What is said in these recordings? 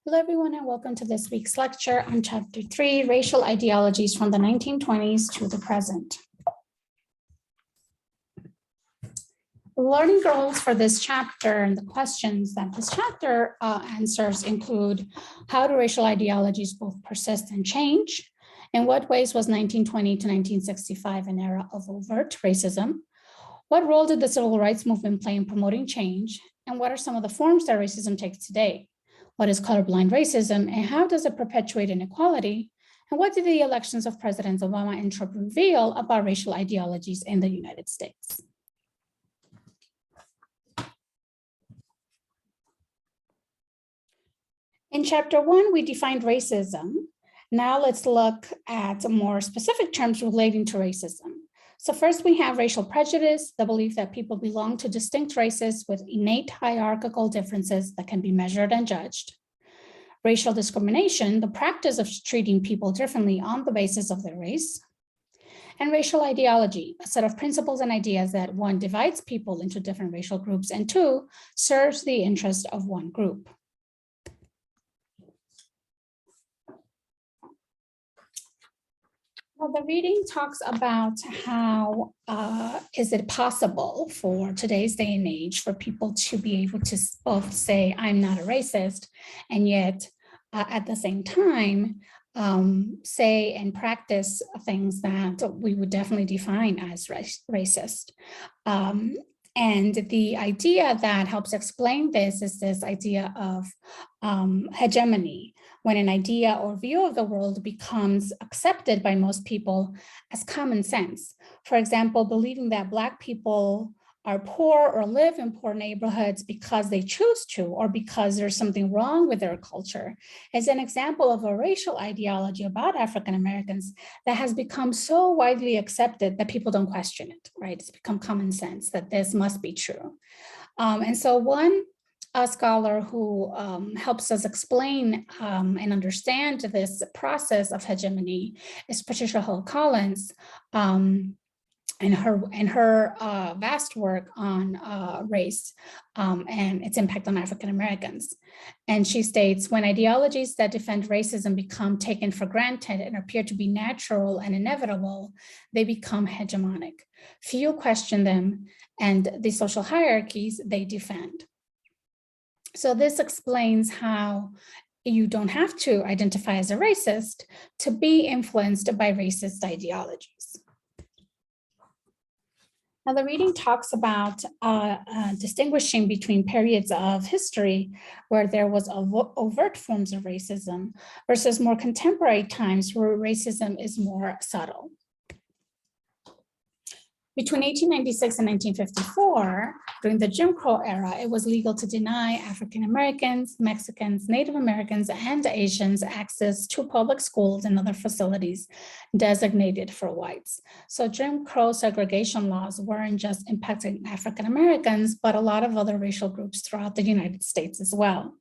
Hello, everyone, and welcome to this week's lecture on Chapter 3, Racial Ideologies from the 1920s to the Present. The learning goals for this chapter and the questions that this chapter answers include: how do racial ideologies both persist and change? In what ways was 1920 to 1965 an era of overt racism? What role did the civil rights movement play in promoting change? And what are some of the forms that racism takes today? What is colorblind racism, and how does it perpetuate inequality? And what did the elections of Presidents Obama and Trump reveal about racial ideologies in the United States? In Chapter 1, we defined racism. Now let's look at more specific terms relating to racism. So first, we have racial prejudice, the belief that people belong to distinct races with innate hierarchical differences that can be measured and judged. Racial discrimination, the practice of treating people differently on the basis of their race. And racial ideology, a set of principles and ideas that, one, divides people into different racial groups, and two, serves the interest of one group. Well, the reading talks about how is it possible for today's day and age for people to be able to both say, I'm not a racist, and yet at the same time, say and practice things that we would definitely define as racist. And the idea that helps explain this is this idea of hegemony, when an idea or view of the world becomes accepted by most people as common sense. For example, believing that Black people are poor or live in poor neighborhoods because they choose to, or because there's something wrong with their culture, is an example of a racial ideology about African Americans that has become so widely accepted that people don't question it, right? It's become common sense that this must be true. And so one scholar who helps us explain and understand this process of hegemony is Patricia Hull Collins, and her vast work on race and its impact on African Americans. And she states, when ideologies that defend racism become taken for granted and appear to be natural and inevitable, they become hegemonic. Few question them and the social hierarchies they defend. So this explains how you don't have to identify as a racist to be influenced by racist ideologies. Now, the reading talks about distinguishing between periods of history where there was overt forms of racism versus more contemporary times where racism is more subtle. Between 1896 and 1954, during the Jim Crow era, it was legal to deny African Americans, Mexicans, Native Americans, and Asians access to public schools and other facilities designated for whites. So Jim Crow segregation laws weren't just impacting African Americans, but a lot of other racial groups throughout the United States as well.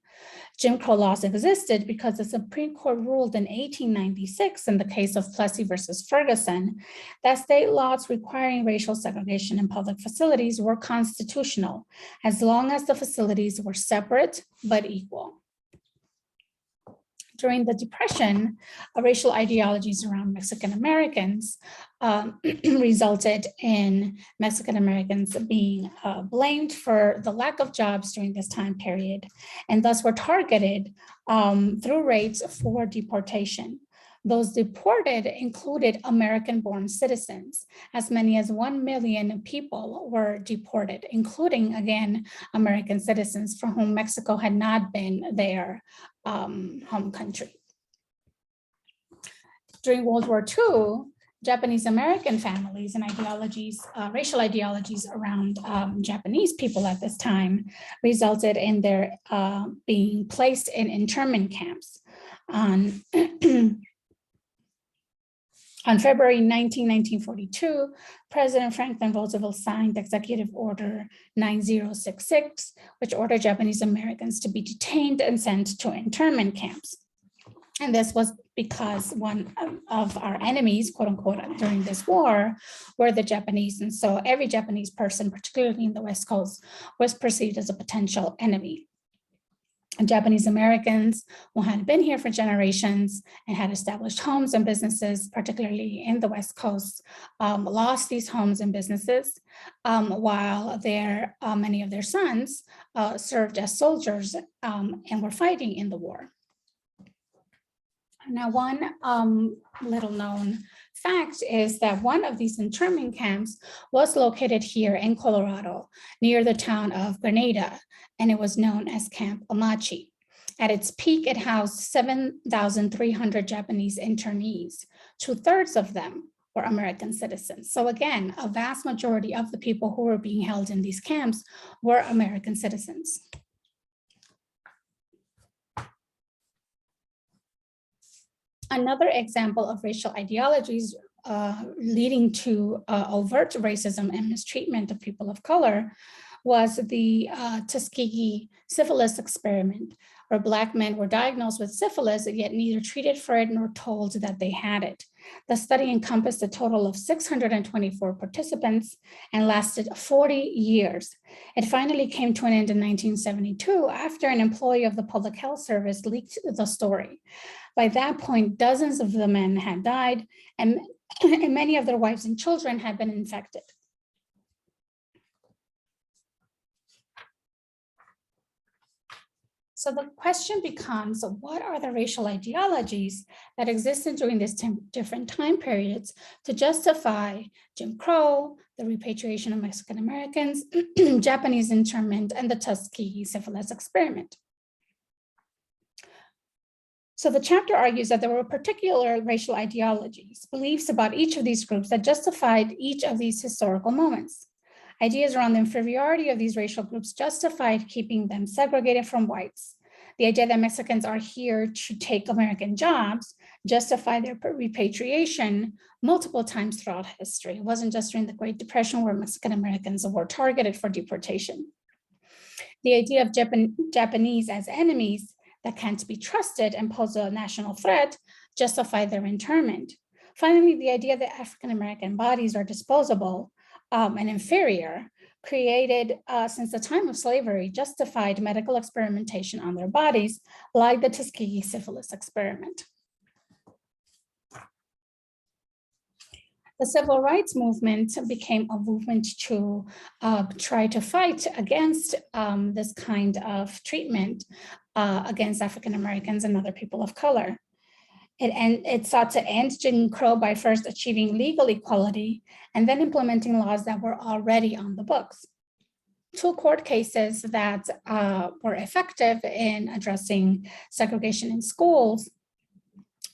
Jim Crow laws existed because the Supreme Court ruled in 1896 in the case of Plessy versus Ferguson that state laws requiring racial segregation in public facilities were constitutional as long as the facilities were separate but equal. During the Depression, racial ideologies around Mexican Americans resulted in Mexican Americans being blamed for the lack of jobs during this time period, and thus were targeted through raids for deportation. Those deported included American-born citizens. As many as 1 million people were deported, including, again, American citizens for whom Mexico had not been their home country. During World War II, Japanese American families and ideologies, racial ideologies around Japanese people at this time resulted in their being placed in internment camps. On February 19, 1942, President Franklin Roosevelt signed Executive Order 9066, which ordered Japanese Americans to be detained and sent to internment camps. And this was because one of our enemies, quote unquote, during this war were the Japanese. And so every Japanese person, particularly in the West Coast, was perceived as a potential enemy. Japanese Americans who had been here for generations and had established homes and businesses, particularly in the West Coast, lost these homes and businesses, while many of their sons served as soldiers and were fighting in the war. Now, one little known fact is that one of these internment camps was located here in Colorado, near the town of Grenada, and it was known as Camp Omachi. At its peak, it housed 7,300 Japanese internees. 2/3 of them were American citizens. So again, a vast majority of the people who were being held in these camps were American citizens. Another example of racial ideologies leading to overt racism and mistreatment of people of color was the Tuskegee syphilis experiment, where Black men were diagnosed with syphilis, yet neither treated for it nor told that they had it. The study encompassed a total of 624 participants and lasted 40 years. It finally came to an end in 1972 after an employee of the Public Health Service leaked the story. By that point, dozens of the men had died, and many of their wives and children had been infected. So the question becomes, what are the racial ideologies that existed during these different time periods to justify Jim Crow, the repatriation of Mexican Americans, Japanese internment, and the Tuskegee syphilis experiment? So the chapter argues that there were particular racial ideologies, beliefs about each of these groups that justified each of these historical moments. Ideas around the inferiority of these racial groups justified keeping them segregated from whites. The idea that Mexicans are here to take American jobs justified their repatriation multiple times throughout history. It wasn't just during the Great Depression where Mexican Americans were targeted for deportation. The idea of Japanese as enemies that can't be trusted and pose a national threat justify their internment. Finally, the idea that African-American bodies are disposable and inferior, created since the time of slavery, justified medical experimentation on their bodies, like the Tuskegee syphilis experiment. The civil rights movement became a movement to try to fight against this kind of treatment against African Americans and other people of color. It sought to end Jim Crow by first achieving legal equality and then implementing laws that were already on the books. Two court cases that were effective in addressing segregation in schools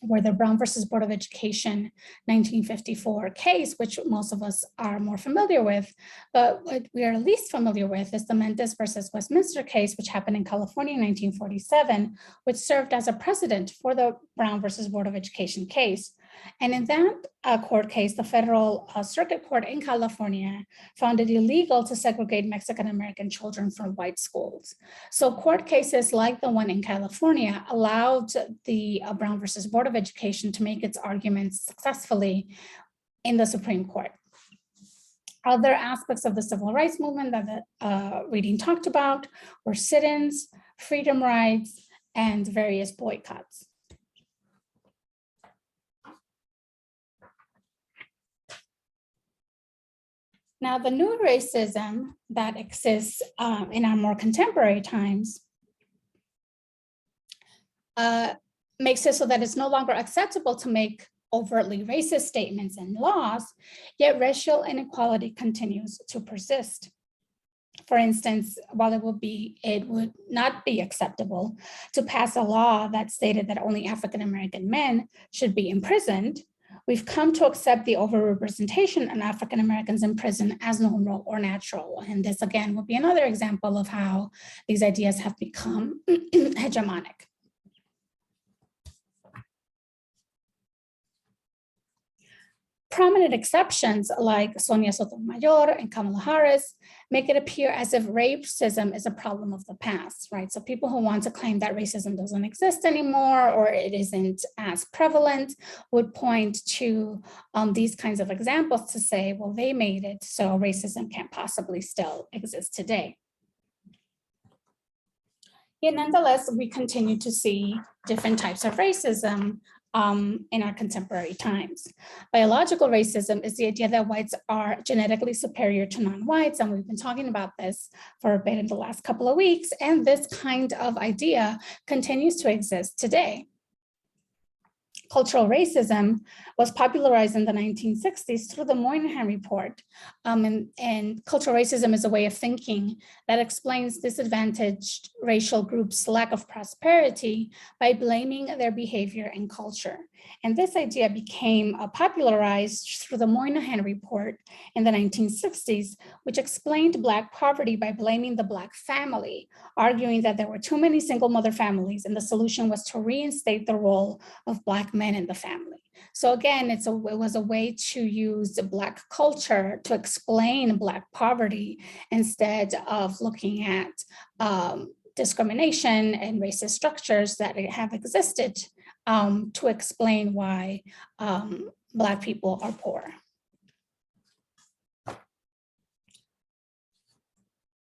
were the Brown versus Board of Education 1954 case, which most of us are more familiar with, but what we are least familiar with is the Mendes versus Westminster case, which happened in California in 1947, which served as a precedent for the Brown versus Board of Education case. And in that court case, the federal circuit court in California found it illegal to segregate Mexican-American children from white schools. So court cases like the one in California allowed the Brown versus Board of Education to make its arguments successfully in the Supreme Court. Other aspects of the civil rights movement that the reading talked about were sit-ins, freedom rides, and various boycotts. Now, the new racism that exists in our more contemporary times makes it so that it's no longer acceptable to make overtly racist statements and laws, yet racial inequality continues to persist. For instance, while it would not be acceptable to pass a law that stated that only African-American men should be imprisoned, we've come to accept the overrepresentation of African Americans in prison as normal or natural. And this again would be another example of how these ideas have become hegemonic. Prominent exceptions like Sonia Sotomayor and Kamala Harris make it appear as if racism is a problem of the past, right? So people who want to claim that racism doesn't exist anymore or it isn't as prevalent would point to these kinds of examples to say, well, they made it, so racism can't possibly still exist today. Yet nonetheless, we continue to see different types of racism in our contemporary times. Biological racism is the idea that whites are genetically superior to non-whites, and we've been talking about this for a bit in the last couple of weeks, and this kind of idea continues to exist today. Cultural racism was popularized in the 1960s through the Moynihan Report. And cultural racism is a way of thinking that explains disadvantaged racial groups' lack of prosperity by blaming their behavior and culture. And this idea became popularized through the Moynihan Report in the 1960s, which explained Black poverty by blaming the Black family, arguing that there were too many single mother families, and the solution was to reinstate the role of Black men in the family. So again, it was a way to use Black culture to explain Black poverty instead of looking at discrimination and racist structures that have existed to explain why Black people are poor.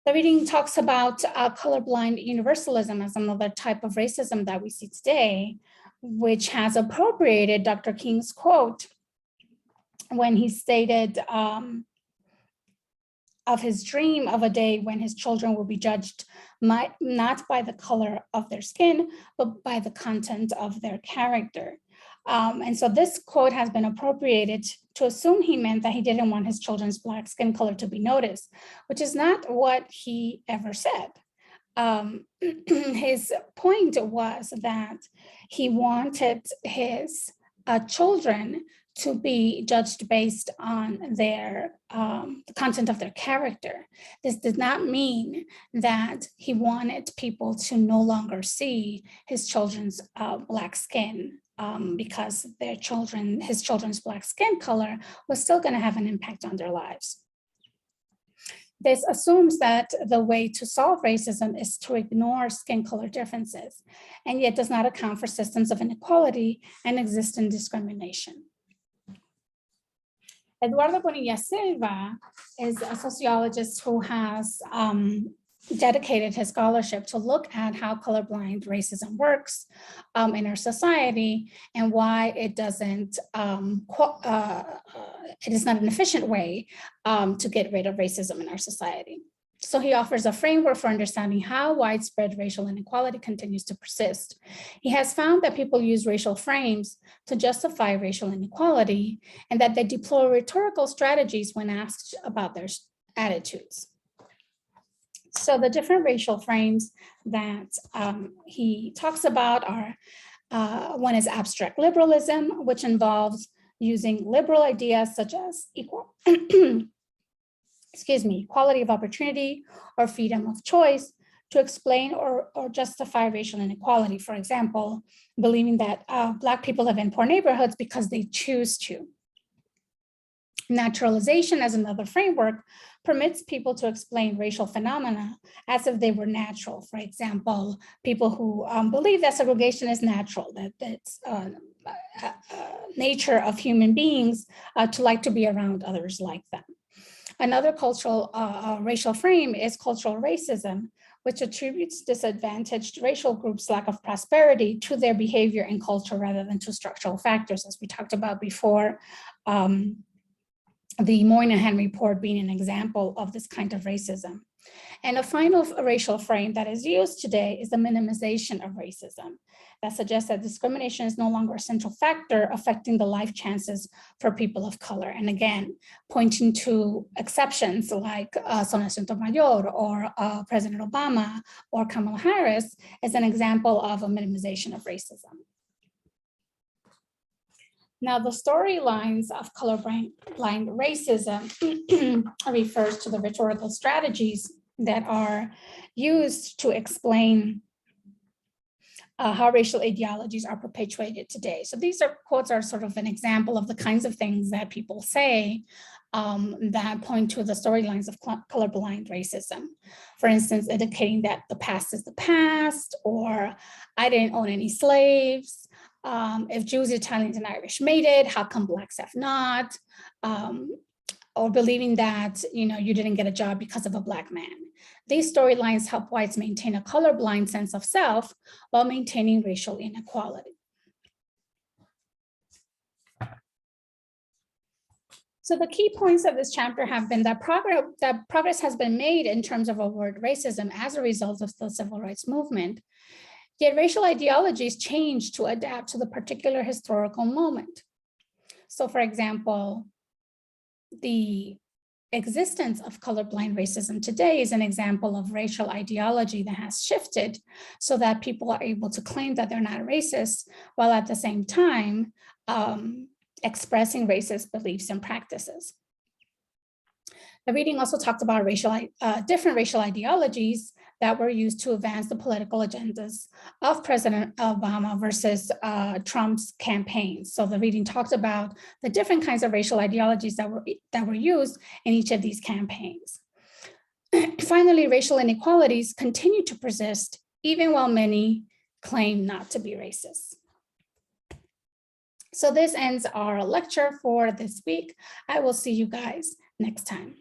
The reading talks about colorblind universalism as another type of racism that we see today, which has appropriated Dr. King's quote when he stated of his dream of a day when his children will be judged not by the color of their skin, but by the content of their character. And so this quote has been appropriated to assume he meant that he didn't want his children's Black skin color to be noticed, which is not what he ever said. His point was that he wanted his children to be judged based on their the content of their character. This did not mean that he wanted people to no longer see his children's Black skin because his children's Black skin color was still going to have an impact on their lives. This assumes that the way to solve racism is to ignore skin color differences, and yet does not account for systems of inequality and existing discrimination. Eduardo Bonilla Silva is a sociologist who has dedicated his scholarship to look at how colorblind racism works in our society and why it doesn't, it is not an efficient way to get rid of racism in our society. So he offers a framework for understanding how widespread racial inequality continues to persist. He has found that people use racial frames to justify racial inequality and that they deploy rhetorical strategies when asked about their attitudes. So the different racial frames that he talks about are, one is abstract liberalism, which involves using liberal ideas such as equality of opportunity or freedom of choice to explain or justify racial inequality. For example, believing that Black people live in poor neighborhoods because they choose to. Naturalization as another framework permits people to explain racial phenomena as if they were natural. For example, people who believe that segregation is natural, that it's nature of human beings to like to be around others like them. Another cultural racial frame is cultural racism, which attributes disadvantaged racial groups' lack of prosperity to their behavior and culture rather than to structural factors, as we talked about before. The Moynihan Report being an example of this kind of racism. And a final racial frame that is used today is the minimization of racism that suggests that discrimination is no longer a central factor affecting the life chances for people of color. And again, pointing to exceptions like Sonia Sotomayor or President Obama or Kamala Harris as an example of a minimization of racism. Now, the storylines of colorblind racism refers to the rhetorical strategies that are used to explain how racial ideologies are perpetuated today. So these quotes are sort of an example of the kinds of things that people say that point to the storylines of colorblind racism. For instance, indicating that the past is the past, or I didn't own any slaves. If Jews, Italians, and Irish made it, how come Blacks have not? Or believing that you didn't get a job because of a Black man. These storylines help whites maintain a colorblind sense of self while maintaining racial inequality. So the key points of this chapter have been that progress has been made in terms of overt racism as a result of the civil rights movement. Yet racial ideologies change to adapt to the particular historical moment. So for example, the existence of colorblind racism today is an example of racial ideology that has shifted so that people are able to claim that they're not racist, while at the same time expressing racist beliefs and practices. The reading also talked about different racial ideologies that were used to advance the political agendas of President Obama versus Trump's campaigns. So the reading talked about the different kinds of racial ideologies that were used in each of these campaigns. Finally, racial inequalities continue to persist even while many claim not to be racist. So this ends our lecture for this week. I will see you guys next time.